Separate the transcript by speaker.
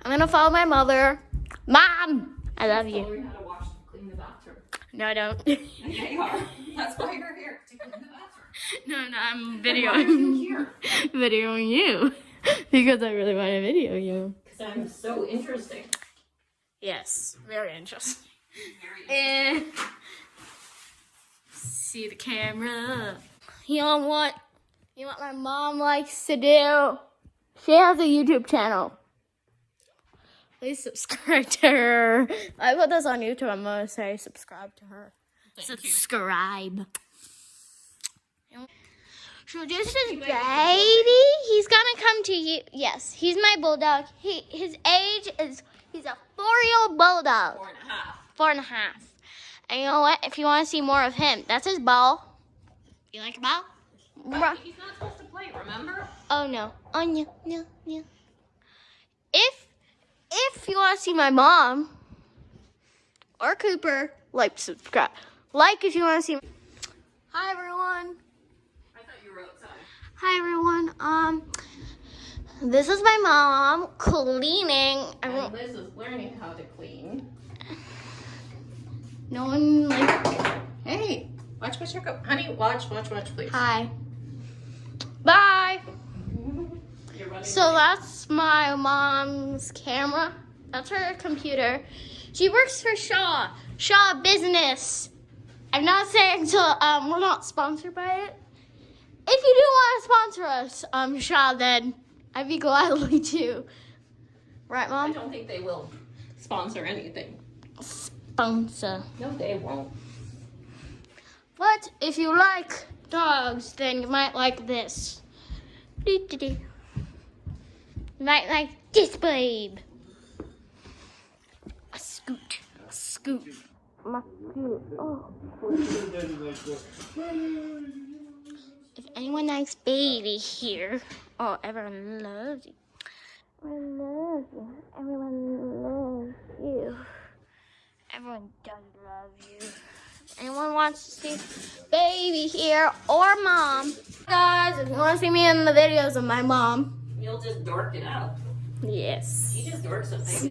Speaker 1: I'm gonna follow my mother. Mom, I love you.
Speaker 2: Tell her how to clean the bathroom.
Speaker 1: No, I don't.
Speaker 2: Yeah, you are. That's why you're here, to clean the bathroom.
Speaker 1: No, I'm
Speaker 2: Why are you here?
Speaker 1: videoing you because I really want to video you.
Speaker 2: Because I'm so interesting.
Speaker 1: Yes, very interesting.
Speaker 2: Very
Speaker 1: And see the camera. You know what my mom likes to do? She has a YouTube channel. Please subscribe to her. I put this on YouTube. I'm gonna say subscribe to her. Subscribe. So this is baby. He's gonna come to you. Yes, he's my bulldog. His age is he's a 4-year-old bulldog. 4.5. 4.5. And you know what? If you want to see more of him, that's his ball. You like a ball?
Speaker 2: He's not supposed to play, remember?
Speaker 1: Oh no. Oh no. If you want to see my mom or Cooper, like, subscribe. Like if you want to see. Hi everyone.
Speaker 2: I thought you were outside.
Speaker 1: Hi everyone. This is my mom cleaning.
Speaker 2: And Liz is learning how to clean.
Speaker 1: No one like.
Speaker 2: Hey, watch your go. Honey, watch, please.
Speaker 1: Hi. Bye.
Speaker 2: You're running
Speaker 1: So that's my mom's camera. That's her computer. She works for Shaw Business. I'm not saying we're not sponsored by it. If you do want to sponsor us, Shaw, then I'd be gladly to. Right,
Speaker 2: I
Speaker 1: Mom?
Speaker 2: don't think they will sponsor anything.
Speaker 1: Sponsor.
Speaker 2: No, they won't.
Speaker 1: But if you like dogs, then you might like this. You might like this babe. A scoot. My scoot. Oh. If anyone likes baby here, oh, everyone loves you. Everyone loves you. Everyone loves you. Everyone does love you. If anyone wants to see baby here or mom, guys, if you want to see me in the videos of my mom,
Speaker 2: You'll just dork it out.
Speaker 1: yes.
Speaker 2: You just dork something.